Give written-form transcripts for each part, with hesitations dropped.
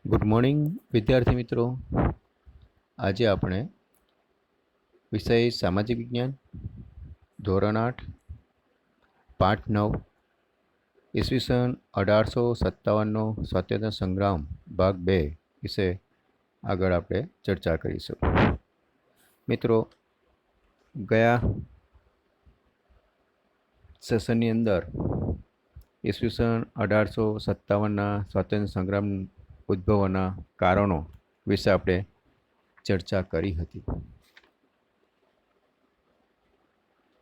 Good morning વિદ્યાર્થી મિત્રો. આજે આપણે વિષય સામાજિક વિજ્ઞાન ધોરણ 8 પાઠ 9 ઈસવીસન 1857નો સ્વાતંત્ર્ય સંગ્રામ ભાગ 2 વિશે આગળ આપણે ચર્ચા કરીશું. મિત્રો, ગયા સેશનની અંદર ઈસવીસન 1857ના સ્વાતંત્ર્ય સંગ્રામ ઉદ્ભવવાના કારણો વિશે આપણે ચર્ચા કરી હતી.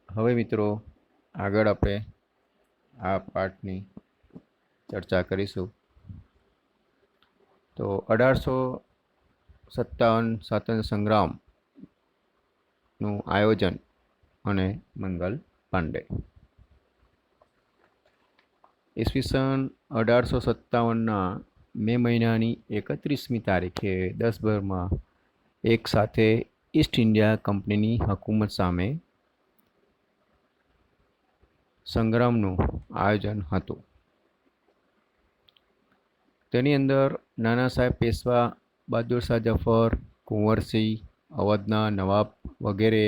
હવે મિત્રો, આગળ આપણે આ પાઠની ચર્ચા કરીશું. તો 1857 સ્વાતંત્ર્ય સંગ્રામનું આયોજન અને મંગલ પાંડે. ઈસવીસન 1857ના મે મહિનાની 31મી તારીખે દેશભરમાં એક સાથે ઈસ્ટ ઇન્ડિયા કંપનીની હુકુમત સામે સંગ્રામનું આયોજન હતું. તેની અંદર નાના સાહેબ પેશવા, બહાદુર શાહ જફર, કુંવરસિંહ, અવધના નવાબ વગેરે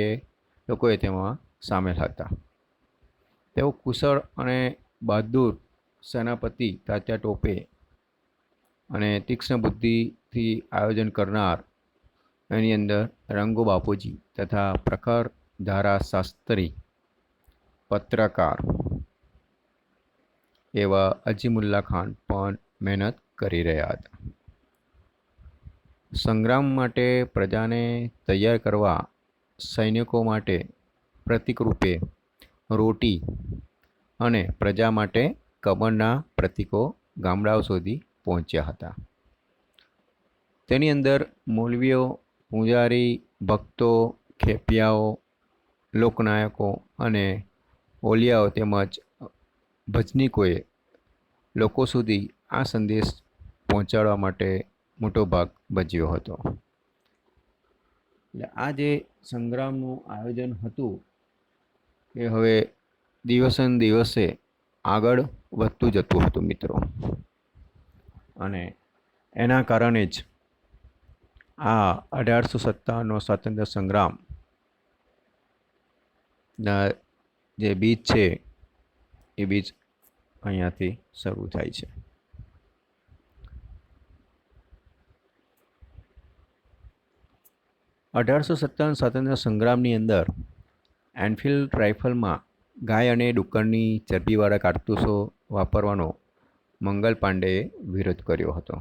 લોકોએ તેમાં સામેલ હતા. તેઓ કુશળ અને બહાદુર સેનાપતિ તાત્યા ટોપે અને તીક્ષ્ણ બુદ્ધિથી આયોજન કરનાર એની અંદર રંગો બાપુજી તથા પ્રખર ધારાશાસ્ત્રી પત્રકાર એવા અજીમુલ્લા ખાન પણ મહેનત કરી રહ્યા હતા. સંગ્રામ માટે પ્રજાને તૈયાર કરવા સૈનિકો માટે પ્રતીક રૂપે રોટી અને પ્રજા માટે કમળના પ્રતીકો ગામડાઓ સુધી પહોંચ્યા હતા. તેની અંદર મૌલવીઓ, પૂજારી, ભક્તો, ખેપિયાઓ, લોકનાયકો અને ઓલિયાઓ તેમજ ભજનીકોએ લોકો સુધી આ સંદેશ પહોંચાડવા માટે મોટો ભાગ ભજવ્યો હતો. એટલે આ જે સંગ્રામનું આયોજન હતું એ હવે દિવસે દિવસે આગળ વધતું જતું હતું મિત્રો, અને એના કારણે જ આ 1857નો સ્વાતંત્ર્ય સંગ્રામના જે બીજ છે એ બીજ અહીંયાથી શરૂ થાય છે. સ્વાતંત્ર્ય સંગ્રામની અંદર એનફિલ્ડ રાઇફલમાં ગાય અને ડુક્કરની ચરબીવાળા કારતૂસો વાપરવાનો મંગલ પાંડેએ વિરોધ કર્યો હતો.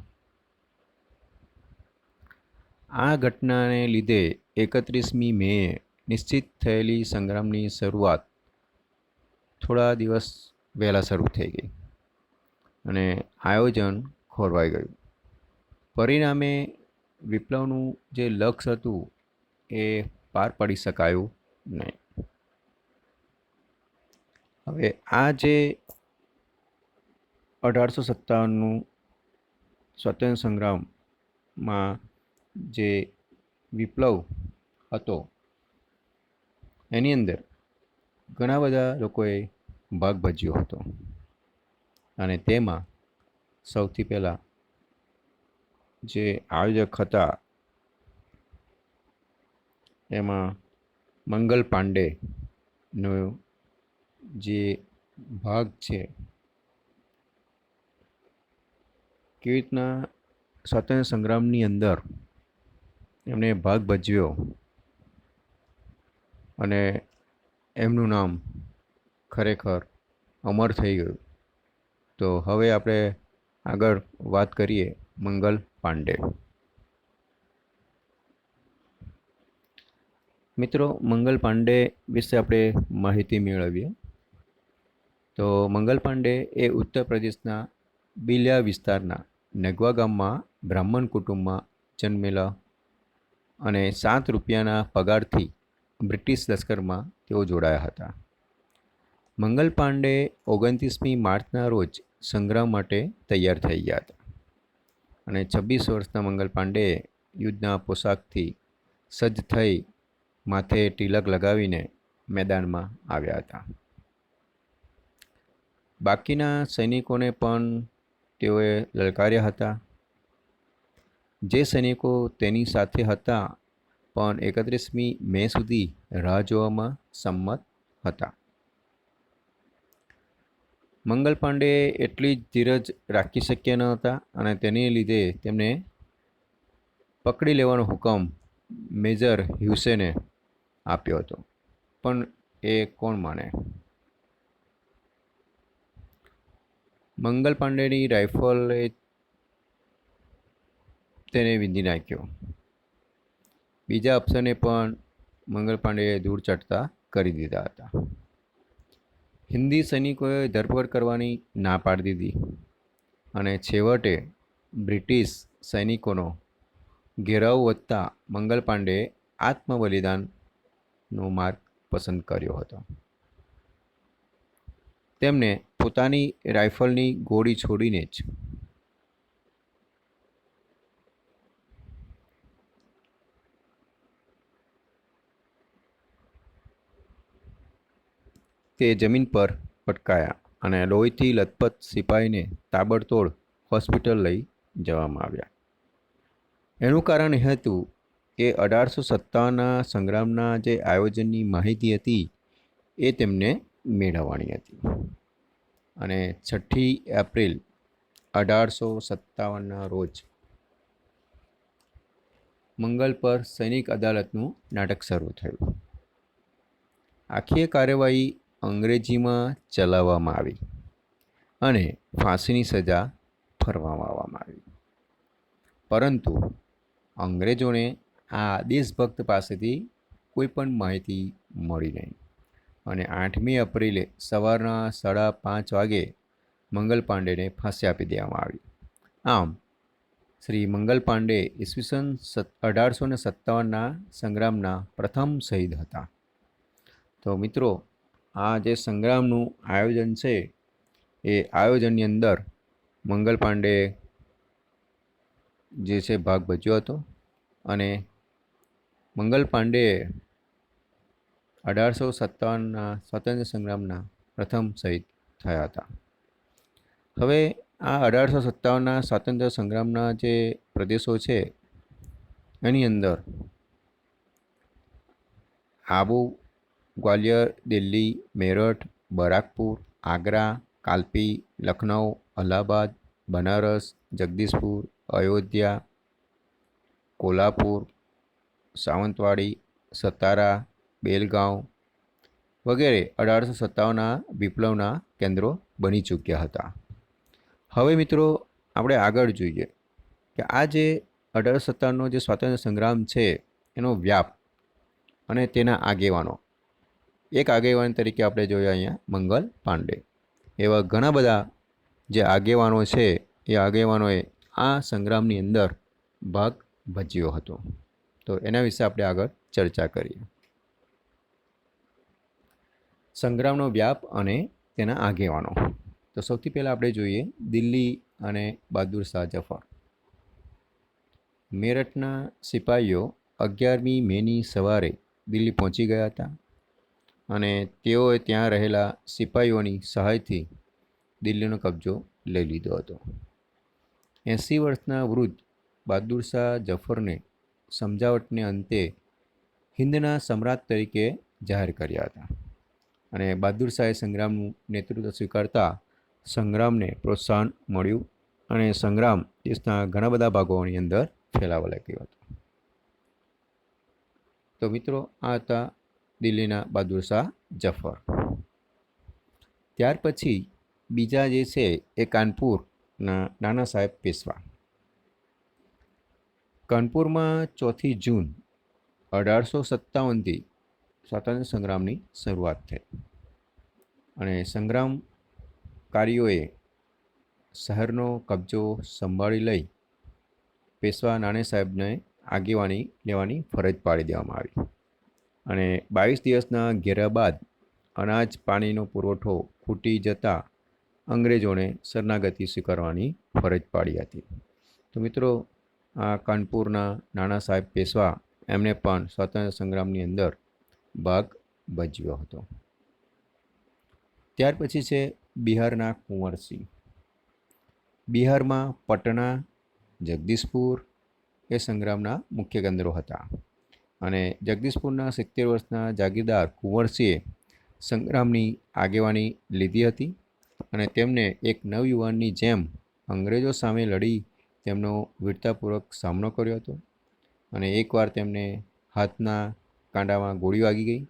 આ ઘટનાને લીધે 31મી મેએ નિશ્ચિત થયેલી સંગ્રામની શરૂઆત થોડા દિવસ વહેલા શરૂ થઈ ગઈ અને આયોજન ખોરવાઈ ગયું. પરિણામે વિપ્લવનું જે લક્ષ્ય હતું એ પાર પાડી શકાયું નહીં. હવે આ જે 1857નું સ્વાતંત્ર્ય સંગ્રામમાં જે વિપ્લવ હતો એની અંદર ઘણા બધા લોકોએ ભાગ ભજવ્યો હતો, અને તેમાં સૌથી પહેલાં જે આયોજક હતા એમાં મંગલ પાંડેનો જે ભાગ છે, કેવી રીતના સ્વાતંત્ર્ય સંગ્રામની અંદર એમણે ભાગ ભજવ્યો અને એમનું નામ ખરેખર અમર થઈ ગયું. તો હવે આપણે આગળ વાત કરીએ મંગલ પાંડે. મિત્રો, મંગલ પાંડે વિશે આપણે માહિતી મેળવીએ તો મંગલ પાંડે એ ઉત્તર પ્રદેશના બિલિયા વિસ્તારના નગવા ગામમાં બ્રાહ્મણ કુટુંબમાં જન્મેલા અને 7 રૂપિયાના પગારથી બ્રિટિશ લશ્કરમાં તેઓ જોડાયા હતા. મંગલ પાંડે 29મી માર્ચના રોજ સંગ્રામ માટે તૈયાર થઈ ગયા હતા, અને 26 વર્ષના મંગલ પાંડેએ યુદ્ધના પોશાકથી સજ્જ થઈ માથે તિલક લગાવીને મેદાનમાં આવ્યા હતા. બાકીના સૈનિકોને પણ તેઓએ લલકાર્યા હતા જે સૈનિકો તેની સાથે હતા પણ 31મી મે સુધી રાહ જોવામાં સંમત હતા. મંગલ પાંડે એટલી જ ધીરજ રાખી શક્યા ન હતા અને તેને લીધે તેમને પકડી લેવાનો હુકમ મેજર હ્યુસેને આપ્યો હતો. પણ એ કોણ માને? મંગલ પાંડેની રાઇફલે તેને વીંધી નાખ્યો. બીજા અફસરને પણ મંગલ પાંડેએ દૂર ચડતા કરી દીધા હતા. હિન્દી સૈનિકોએ ધરપકડ કરવાની ના પાડી દીધી અને છેવટે બ્રિટિશ સૈનિકોનો ઘેરાવ વધતા મંગલ પાંડેએ આત્મબલિદાનનો માર્ગ પસંદ કર્યો હતો. તેમને પોતાની રાઇફલની ગોળી છોડીને જ તે જમીન પર પટકાયા અને લોહીથી લથપથ સિપાહીને તાબડતોડ હોસ્પિટલ લઈ જવામાં આવ્યા. એનું કારણ એ હતું કે 1857ના સંગ્રામના જે આયોજનની માહિતી હતી એ તેમને મેળવવાની હતી અને 6 એપ્રિલ 1857ના રોજ મંગલ પર સૈનિક અદાલતનું નાટક શરૂ થયું. આખી કાર્યવાહી અંગ્રેજીમાં ચલાવવામાં આવી અને ફાંસીની સજા ફરમાવવામાં આવી. પરંતુ અંગ્રેજોને આ દેશભક્ત પાસેથી કોઈ પણ માહિતી મળી નહીં અને 8મી એપ્રિલે સવારના 5:30 વાગે મંગલ પાંડેને ફાંસી આપી દેવામાં આવી. આમ શ્રી મંગલ પાંડે ઈસવીસન 1857ના સંગ્રામના પ્રથમ શહીદ હતા. તો મિત્રો, આ જે સંગ્રામનું આયોજન છે એ આયોજનની અંદર મંગલ પાંડે જે છે ભાગ ભજવ્યો હતો અને મંગલ પાંડે 1857ના સ્વાતંત્ર્ય સંગ્રામના પ્રથમ શહીદ થયા હતા. હવે આ 1857ના સ્વાતંત્ર્ય સંગ્રામના જે પ્રદેશો છે એની અંદર આબુ, ગ્વાલિયર, દિલ્હી, મેરઠ, બરાકપુર, આગ્રા, કાલપી, લખનઉ, અલ્હાબાદ, બનારસ, જગદીશપુર, અયોધ્યા, કોલ્હાપુર, સાવંતવાડી, સતારા, બેલગાંવ વગેરે 1857ના વિપ્લવના કેન્દ્રો બની ચૂક્યા હતા. હવે મિત્રો, આપણે આગળ જોઈએ કે આ જે 1857નો જે સ્વાતંત્ર્ય સંગ્રામ છે એનો વ્યાપ અને તેના આગેવાનો. એક આગેવાન તરીકે આપણે જોયા અહીંયા મંગલ પાંડે. એવા ઘણા બધા જે આગેવાનો છે એ આગેવાનોએ આ સંગ્રામની અંદર ભાગ ભજવ્યો હતો. તો એના વિશે આપણે આગળ ચર્ચા કરીએ. સંગ્રામનો વ્યાપ અને તેના આગેવાનો. તો સૌથી પહેલાં આપણે જોઈએ દિલ્હી અને બહાદુર શાહ જફર. મેરઠના સિપાહીઓ 11મી મેની સવારે દિલ્હી પહોંચી ગયા હતા અને તેઓએ ત્યાં રહેલા સિપાહીઓની સહાયથી દિલ્હીનો કબજો લઈ લીધો હતો. 80 વર્ષના વૃદ્ધ બહાદુર શાહ જફરને સમજાવટને અંતે હિન્દના સમ્રાટ તરીકે જાહેર કર્યા હતા અને બહાદુર શાહે સંગ્રામનું નેતૃત્વ સ્વીકારતા સંગ્રામને પ્રોત્સાહન મળ્યું અને સંગ્રામ દેશના ઘણા બધા ભાગોની અંદર ફેલાવા લાગ્યો હતો. તો મિત્રો, આ હતા દિલ્હીના બહાદુર શાહ જફર. ત્યાર પછી બીજા જે છે એ કાનપુરના નાના સાહેબ પેશવા. કાનપુરમાં 4 જૂન 1857થી સ્વાતંત્ર્ય સંગ્રામની શરૂઆત થઈ અને સંગ્રામકારીઓએ શહેરનો કબજો સંભાળી લઈ પેશવા નાના સાહેબને આગેવાની લેવાની ફરજ પાડી દેવામાં આવી અને 22 દિવસના ઘેરા બાદ અનાજ પાણીનો પુરવઠો ખૂટી જતાં અંગ્રેજોને શરણાગતિ સ્વીકારવાની ફરજ પાડી હતી. તો મિત્રો, આ કાનપુરના નાના સાહેબ પેશવા એમણે પણ સ્વાતંત્ર્ય સંગ્રામની અંદર ભાગ ભજવ્યો હતો. ત્યાર પછી છે બિહારના કુંવરસિંહ. બિહારમાં પટના, જગદીશપુર, એ સંગ્રામના મુખ્ય કેન્દ્રો હતા. અને જગદીશપુરના 70 વર્ષના જાગીરદાર કુંવરસિંહે સંગ્રામની આગેવાની લીધી હતી અને તેમને એક નવયુવાનની જેમ અંગ્રેજો સામે લડી તેમનો વીરતાપૂર્વક સામનો કર્યો હતો. અને એકવાર તેમને હાથના કાંડામાં ગોળી વાગી ગઈ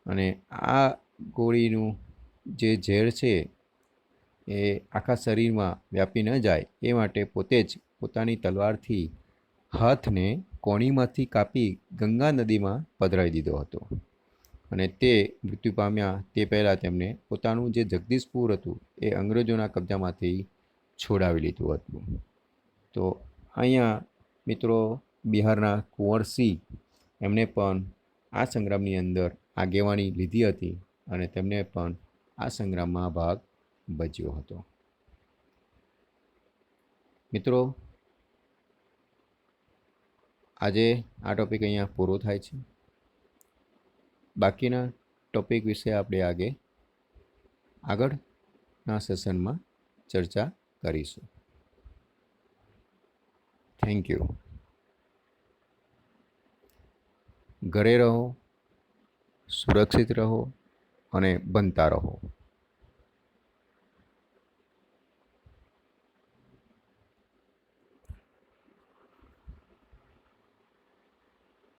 અને આ ગોળીનું જે ઝેર છે એ આખા શરીરમાં વ્યાપી ન જાય એ માટે પોતે જ પોતાની તલવારથી હાથને કોણીમાંથી કાપી ગંગા નદીમાં પધરાવી દીધો હતો. અને તે મૃત્યુ પામ્યા તે પહેલાં તેમને પોતાનું જે જગદીશપુર હતું એ અંગ્રેજોના કબજામાંથી છોડાવી લીધું હતું. તો અહીંયા મિત્રો બિહારના કુંવરસિંહ એમણે પણ આ સંગ્રામની અંદર આગેવાની લીધી હતી અને તેમને પણ આ સંગ્રામમાં ભાગ ભજવ્યો હતો. મિત્રો, આજે આ ટૉપિક અહીંયા પૂરો થાય છે. બાકીના ટૉપિક વિશે આપણે આગળના સેશનમાં ચર્ચા કરીશું. Thank you. ઘરે રહો, સુરક્ષિત રહો અને બનતા રહો.